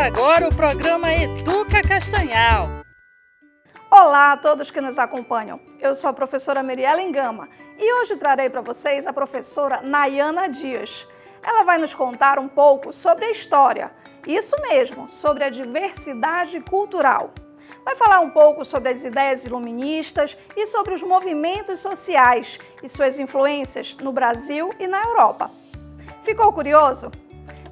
agora o programa Educa Castanhal. Olá a todos que nos acompanham. Eu sou a professora Miriela Gama e hoje trarei para vocês a professora Nayana Dias. Ela vai nos contar um pouco sobre a história, isso mesmo, sobre a diversidade cultural. Vai falar um pouco sobre as ideias iluministas e sobre os movimentos sociais e suas influências no Brasil e na Europa. Ficou curioso?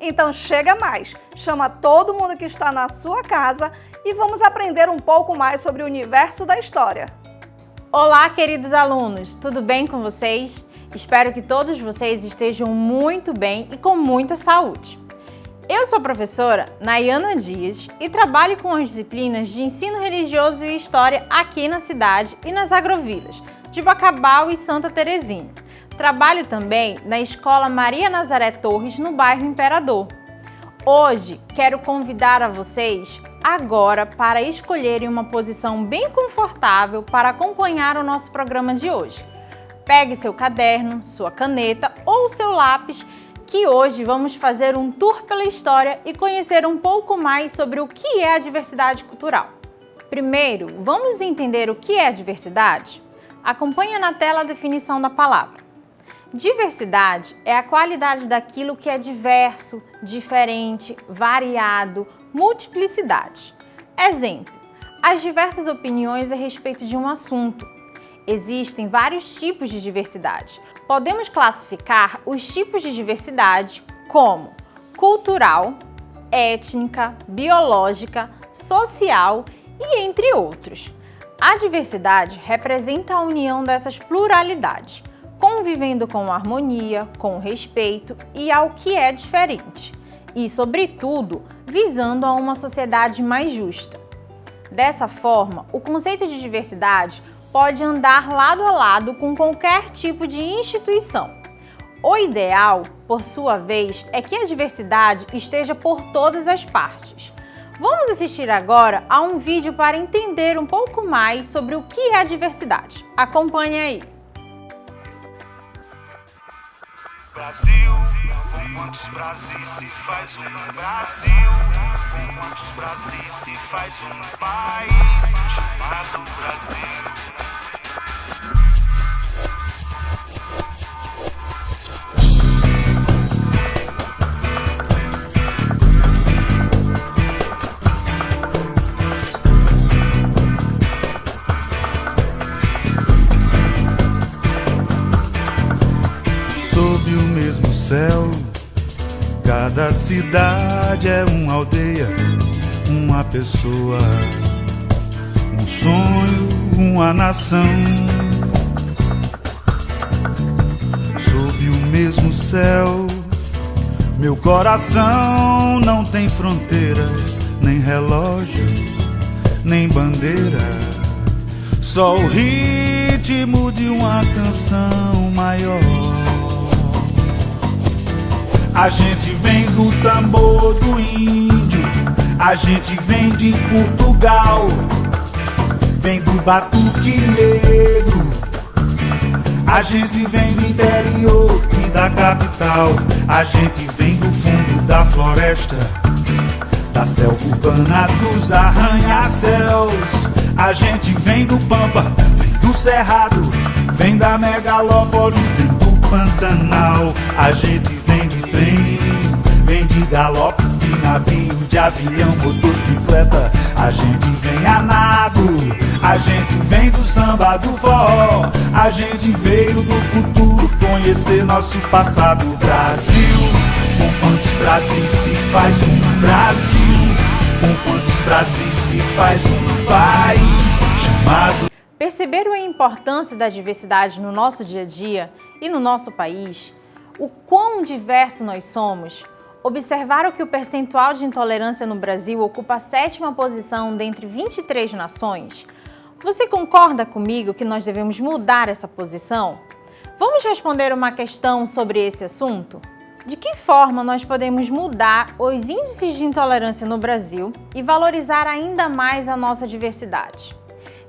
Então chega mais, chama todo mundo que está na sua casa e vamos aprender um pouco mais sobre o universo da história. Olá, queridos alunos, tudo bem com vocês? Espero que todos vocês estejam muito bem e com muita saúde. Eu sou a professora Nayana Dias e trabalho com as disciplinas de Ensino Religioso e História aqui na cidade e nas agrovilas de Bacabal e Santa Terezinha. Trabalho também na Escola Maria Nazaré Torres, no bairro Imperador. Hoje quero convidar a vocês agora para escolherem uma posição bem confortável para acompanhar o nosso programa de hoje. Pegue seu caderno, sua caneta ou seu lápis, que hoje vamos fazer um tour pela história e conhecer um pouco mais sobre o que é a diversidade cultural. Primeiro, vamos entender o que é a diversidade? Acompanhe na tela a definição da palavra. Diversidade é a qualidade daquilo que é diverso, diferente, variado, multiplicidade. Exemplo, as diversas opiniões a respeito de um assunto. Existem vários tipos de diversidade. Podemos classificar os tipos de diversidade como cultural, étnica, biológica, social e entre outros. A diversidade representa a união dessas pluralidades, convivendo com harmonia, com respeito e ao que é diferente, e, sobretudo, visando a uma sociedade mais justa. Dessa forma, o conceito de diversidade pode andar lado a lado com qualquer tipo de instituição. O ideal, por sua vez, é que a diversidade esteja por todas as partes. Vamos assistir agora a um vídeo para entender um pouco mais sobre o que é a diversidade. Acompanhe aí! Brasil, com quantos Brasis se faz um Brasil? Com quantos Brasis se faz um país chamado Brasil? Sob o mesmo céu, cada cidade é uma aldeia, uma pessoa, um sonho, uma nação. Sob o mesmo céu, meu coração não tem fronteiras, nem relógio, nem bandeira, só o ritmo de uma canção maior. A gente vem do tambor do índio, a gente vem de Portugal, vem do batuque negro, a gente vem do interior e da capital, a gente vem do fundo da floresta, da selva urbana dos arranha-céus, a gente vem do pampa, vem do cerrado, vem da megalópole, vem do Pantanal, a gente vem de trem, vem de galope, de navio, de avião, motocicleta, a gente vem a nado, a gente vem do samba, do forró, a gente veio do futuro conhecer nosso passado. Brasil, com quantos Brasis se faz um Brasil? Com quantos Brasis se faz um país chamado... Perceberam a importância da diversidade no nosso dia a dia e no nosso país? O quão diverso nós somos? Observaram que o percentual de intolerância no Brasil ocupa a 7ª posição dentre 23 nações? Você concorda comigo que nós devemos mudar essa posição? Vamos responder uma questão sobre esse assunto? De que forma nós podemos mudar os índices de intolerância no Brasil e valorizar ainda mais a nossa diversidade?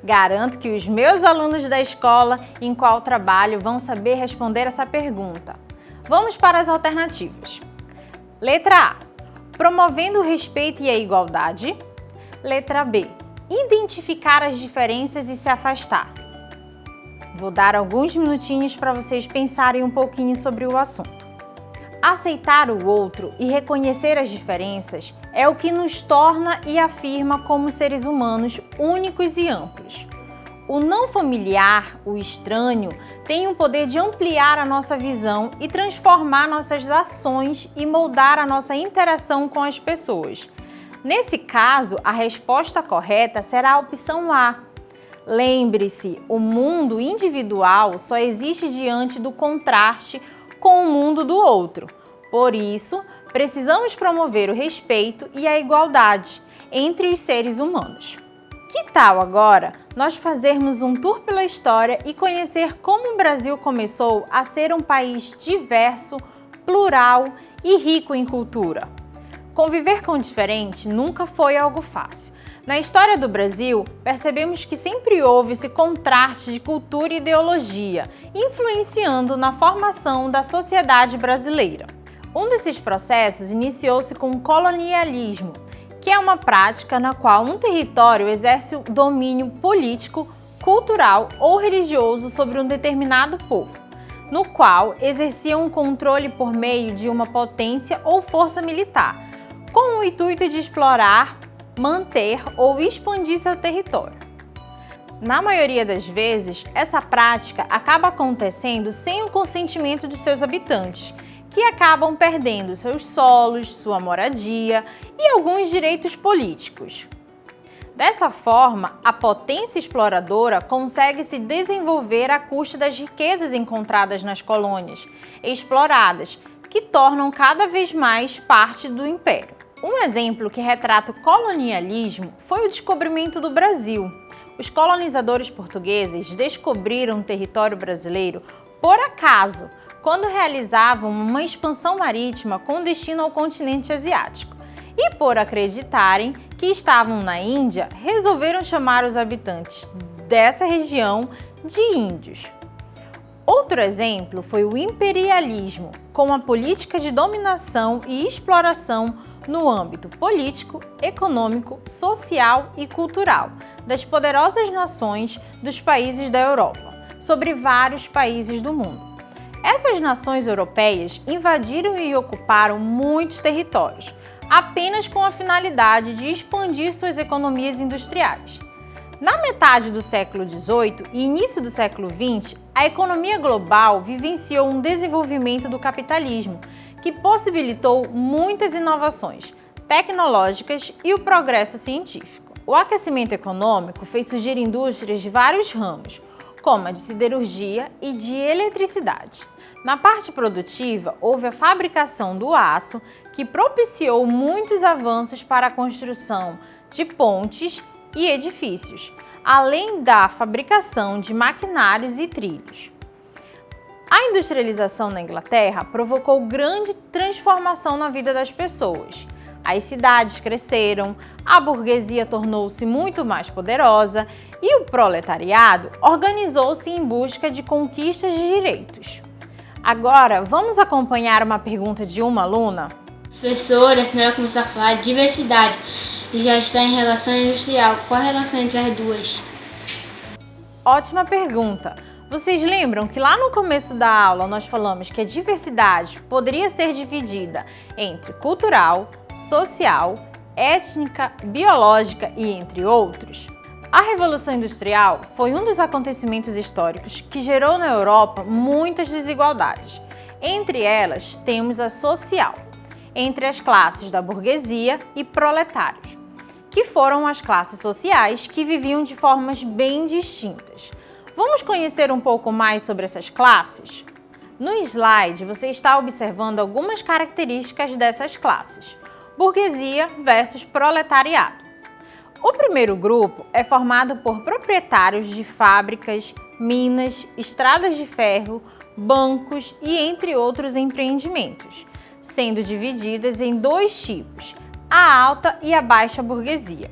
Garanto que os meus alunos da escola em qual trabalho vão saber responder essa pergunta. Vamos para as alternativas. Letra A. Promovendo o respeito e a igualdade. Letra B. Identificar as diferenças e se afastar. Vou dar alguns minutinhos para vocês pensarem um pouquinho sobre o assunto. Aceitar o outro e reconhecer as diferenças é o que nos torna e afirma como seres humanos únicos e amplos. O não familiar, o estranho, tem o poder de ampliar a nossa visão e transformar nossas ações e moldar a nossa interação com as pessoas. Nesse caso, a resposta correta será a opção A. Lembre-se, o mundo individual só existe diante do contraste com o mundo do outro. Por isso, precisamos promover o respeito e a igualdade entre os seres humanos. Que tal agora nós fazermos um tour pela história e conhecer como o Brasil começou a ser um país diverso, plural e rico em cultura? Conviver com o diferente nunca foi algo fácil. Na história do Brasil, percebemos que sempre houve esse contraste de cultura e ideologia, influenciando na formação da sociedade brasileira. Um desses processos iniciou-se com o colonialismo, que é uma prática na qual um território exerce o domínio político, cultural ou religioso sobre um determinado povo, no qual exercia um controle por meio de uma potência ou força militar, com o intuito de explorar, manter ou expandir seu território. Na maioria das vezes, essa prática acaba acontecendo sem o consentimento dos seus habitantes, que acabam perdendo seus solos, sua moradia e alguns direitos políticos. Dessa forma, a potência exploradora consegue se desenvolver à custa das riquezas encontradas nas colônias exploradas, que tornam cada vez mais parte do império. Um exemplo que retrata o colonialismo foi o descobrimento do Brasil. Os colonizadores portugueses descobriram o território brasileiro por acaso, quando realizavam uma expansão marítima com destino ao continente asiático. E por acreditarem que estavam na Índia, resolveram chamar os habitantes dessa região de índios. Outro exemplo foi o imperialismo, com a política de dominação e exploração no âmbito político, econômico, social e cultural das poderosas nações dos países da Europa, sobre vários países do mundo. Essas nações europeias invadiram e ocuparam muitos territórios, apenas com a finalidade de expandir suas economias industriais. Na metade do século XVIII e início do século XX, a economia global vivenciou um desenvolvimento do capitalismo, que possibilitou muitas inovações tecnológicas e o progresso científico. O aquecimento econômico fez surgir indústrias de vários ramos, como a de siderurgia e de eletricidade. Na parte produtiva, houve a fabricação do aço, que propiciou muitos avanços para a construção de pontes e edifícios, além da fabricação de maquinários e trilhos. A industrialização na Inglaterra provocou grande transformação na vida das pessoas. As cidades cresceram, a burguesia tornou-se muito mais poderosa e o proletariado organizou-se em busca de conquistas de direitos. Agora, vamos acompanhar uma pergunta de uma aluna? Professora, a senhora começou a falar de diversidade e já está em relação industrial. Qual a relação entre as duas? Ótima pergunta! Vocês lembram que lá no começo da aula nós falamos que a diversidade poderia ser dividida entre cultural, social, étnica, biológica e entre outros? A Revolução Industrial foi um dos acontecimentos históricos que gerou na Europa muitas desigualdades. Entre elas, temos a social, entre as classes da burguesia e proletários, que foram as classes sociais que viviam de formas bem distintas. Vamos conhecer um pouco mais sobre essas classes? No slide, você está observando algumas características dessas classes. Burguesia versus proletariado. O primeiro grupo é formado por proprietários de fábricas, minas, estradas de ferro, bancos e entre outros empreendimentos, sendo divididas em dois tipos, a alta e a baixa burguesia.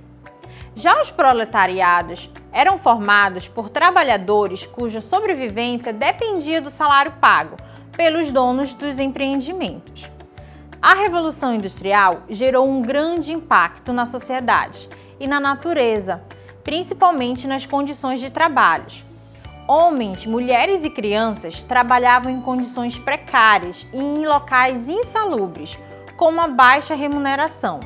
Já os proletariados eram formados por trabalhadores cuja sobrevivência dependia do salário pago pelos donos dos empreendimentos. A Revolução Industrial gerou um grande impacto na sociedade e na natureza, principalmente nas condições de trabalho. Homens, mulheres e crianças trabalhavam em condições precárias e em locais insalubres, com uma baixa remuneração.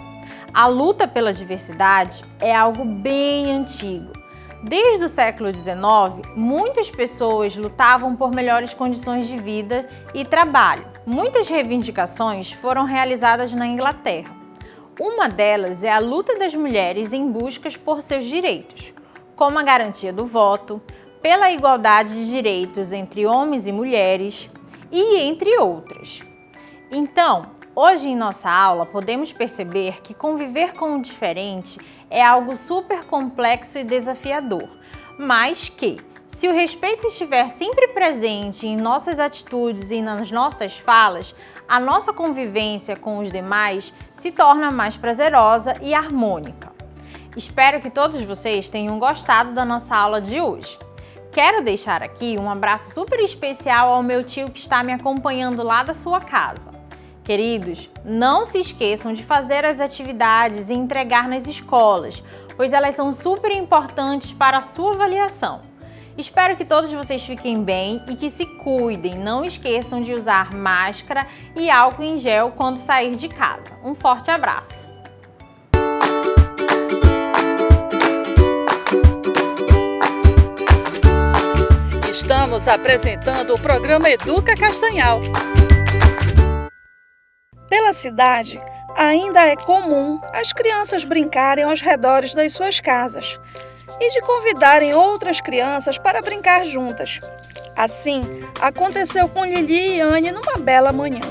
A luta pela diversidade é algo bem antigo. Desde o século XIX, muitas pessoas lutavam por melhores condições de vida e trabalho. Muitas reivindicações foram realizadas na Inglaterra. Uma delas é a luta das mulheres em busca por seus direitos, como a garantia do voto, pela igualdade de direitos entre homens e mulheres e entre outras. Então, hoje em nossa aula podemos perceber que conviver com o diferente é algo super complexo e desafiador, mas que, se o respeito estiver sempre presente em nossas atitudes e nas nossas falas, a nossa convivência com os demais se torna mais prazerosa e harmônica. Espero que todos vocês tenham gostado da nossa aula de hoje. Quero deixar aqui um abraço super especial ao meu tio que está me acompanhando lá da sua casa. Queridos, não se esqueçam de fazer as atividades e entregar nas escolas, pois elas são super importantes para a sua avaliação. Espero que todos vocês fiquem bem e que se cuidem. Não esqueçam de usar máscara e álcool em gel quando sair de casa. Um forte abraço! Estamos apresentando o programa Educa Castanhal. Pela cidade, ainda é comum as crianças brincarem aos redores das suas casas e de convidarem outras crianças para brincar juntas. Assim, aconteceu com Lili e Anne numa bela manhã.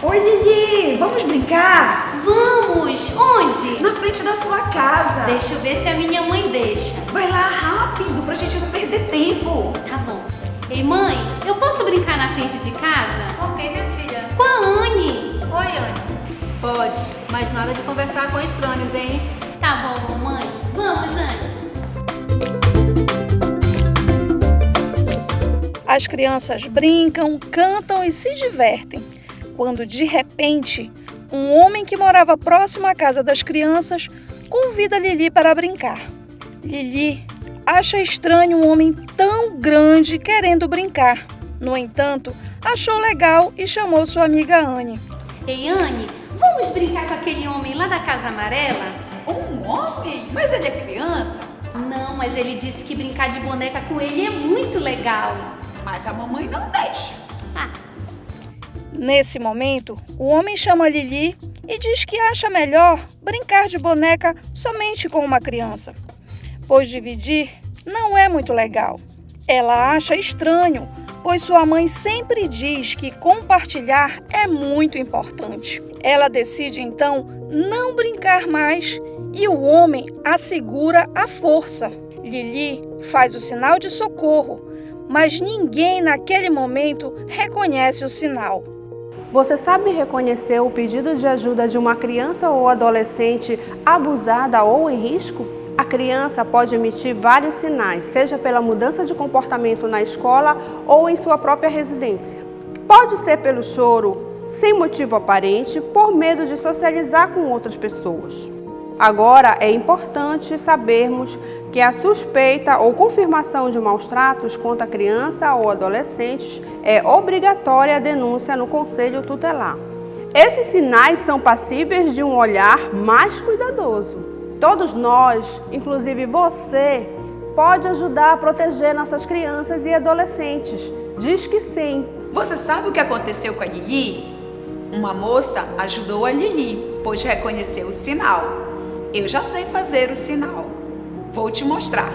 Oi, Lili! Vamos brincar? Vamos! Onde? Na frente da sua casa. Deixa eu ver se a minha mãe deixa. Vai lá rápido, pra gente não perder tempo. Tá bom. Ei, mãe, eu posso brincar na frente de casa? Ok, minha filha. Com a Anne. Oi, Anne. Pode, mas nada de conversar com estranhos, hein? Tá bom, mamãe. Vamos, Anne. As crianças brincam, cantam e se divertem, quando de repente, um homem que morava próximo à casa das crianças convida Lili para brincar. Lili acha estranho um homem tão grande querendo brincar. No entanto, achou legal e chamou sua amiga Anne. Ei, Anne, vamos brincar com aquele homem lá da Casa Amarela? Um homem? Mas ele é criança? Não, mas ele disse que brincar de boneca com ele é muito legal. Mas a mamãe não deixa. Ah. Nesse momento, o homem chama Lili e diz que acha melhor brincar de boneca somente com uma criança, pois dividir não é muito legal. Ela acha estranho, pois sua mãe sempre diz que compartilhar é muito importante. Ela decide então não brincar mais e o homem a segura à força. Lili faz o sinal de socorro, mas ninguém naquele momento reconhece o sinal. Você sabe reconhecer o pedido de ajuda de uma criança ou adolescente abusada ou em risco? A criança pode emitir vários sinais, seja pela mudança de comportamento na escola ou em sua própria residência. Pode ser pelo choro, sem motivo aparente, por medo de socializar com outras pessoas. Agora, é importante sabermos que a suspeita ou confirmação de maus tratos contra a criança ou adolescentes é obrigatória a denúncia no Conselho Tutelar. Esses sinais são passíveis de um olhar mais cuidadoso. Todos nós, inclusive você, pode ajudar a proteger nossas crianças e adolescentes. Diz que sim. Você sabe o que aconteceu com a Lili? Uma moça ajudou a Lili, pois reconheceu o sinal. Eu já sei fazer o sinal. Vou te mostrar.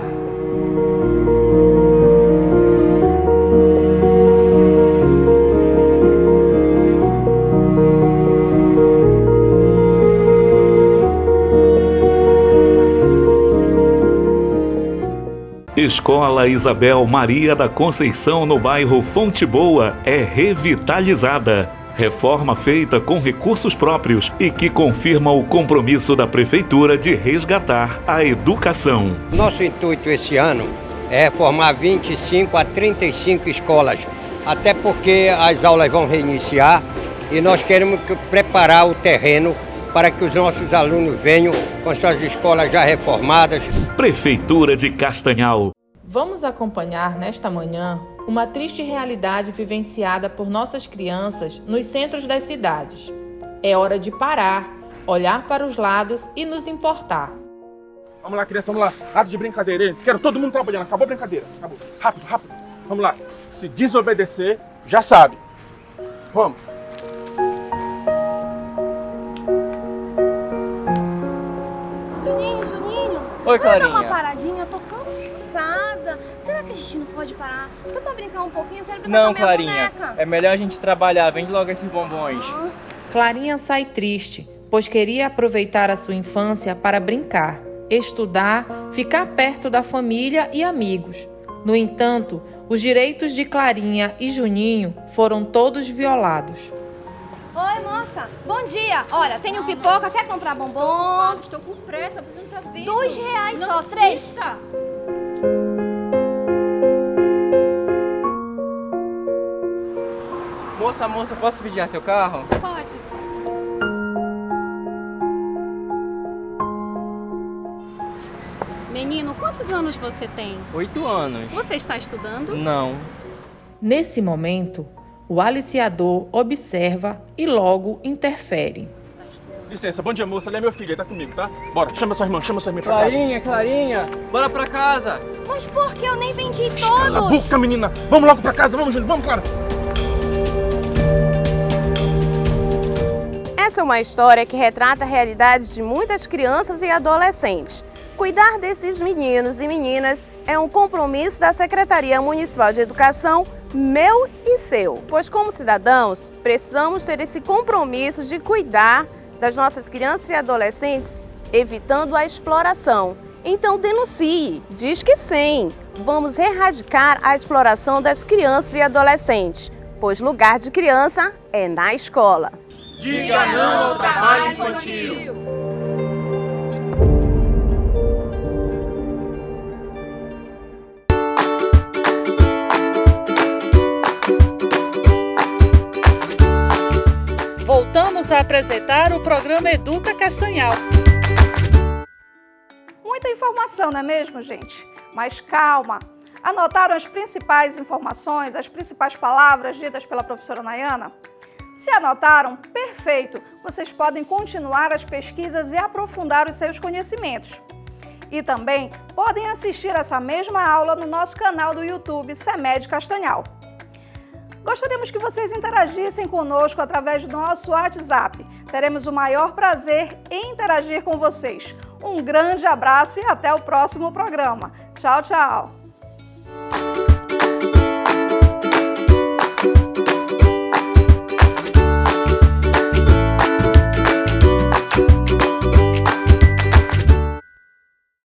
Escola Isabel Maria da Conceição, no bairro Fonte Boa, é revitalizada. Reforma feita com recursos próprios e que confirma o compromisso da Prefeitura de resgatar a educação. Nosso intuito esse ano é formar 25 a 35 escolas, até porque as aulas vão reiniciar e nós queremos preparar o terreno para que os nossos alunos venham com suas escolas já reformadas. Prefeitura de Castanhal. Vamos acompanhar nesta manhã uma triste realidade vivenciada por nossas crianças nos centros das cidades. É hora de parar, olhar para os lados e nos importar. Vamos lá, criança, vamos lá. Nada de brincadeira, hein? Quero todo mundo trabalhando. Acabou a brincadeira. Acabou. Rápido, rápido. Vamos lá. Se desobedecer, já sabe. Vamos. Juninho. Oi, Clarinha. Vamos dar uma paradinha, eu tô cansada. Será que a gente não pode parar? Só pra brincar um pouquinho? Eu quero brincar com a minha Clarinha. boneca. É melhor a gente trabalhar. Vende logo esses bombons. Clarinha sai triste, pois queria aproveitar a sua infância para brincar, estudar, ficar perto da família e amigos. No entanto, os direitos de Clarinha e Juninho foram todos violados. Oi, moça. Bom dia. Olha, tenho pipoca. Quer comprar bombom? Estou com pressa, você não tá vendo? R$2 não só, 3. insista. Moça, posso vigiar seu carro? Pode. Menino, quantos anos você tem? 8 anos. Você está estudando? Não. Nesse momento, o aliciador observa e logo interfere. Licença, bom dia, moça. Ele é meu filho, ele tá comigo, tá? Bora, chama sua irmã pra cá. Clarinha, bora pra casa. Mas por que eu nem vendi Cala a todos? boca, menina. Vamos logo pra casa, vamos, Júnior. Vamos, Clara. Essa é uma história que retrata a realidade de muitas crianças e adolescentes. Cuidar desses meninos e meninas é um compromisso da Secretaria Municipal de Educação, meu e seu. Pois como cidadãos, precisamos ter esse compromisso de cuidar das nossas crianças e adolescentes, evitando a exploração. Então denuncie, diz que sim. Vamos erradicar a exploração das crianças e adolescentes, pois lugar de criança é na escola. Diga não ao trabalho infantil. Voltamos a apresentar o programa Educa Castanhal. Muita informação, não é mesmo, gente? Mas calma! Anotaram as principais informações, as principais palavras ditas pela professora Nayana? Se anotaram, perfeito! Vocês podem continuar as pesquisas e aprofundar os seus conhecimentos. E também podem assistir essa mesma aula no nosso canal do YouTube CEMED Castanhal. Gostaríamos que vocês interagissem conosco através do nosso WhatsApp. Teremos o maior prazer em interagir com vocês. Um grande abraço e até o próximo programa. Tchau, tchau!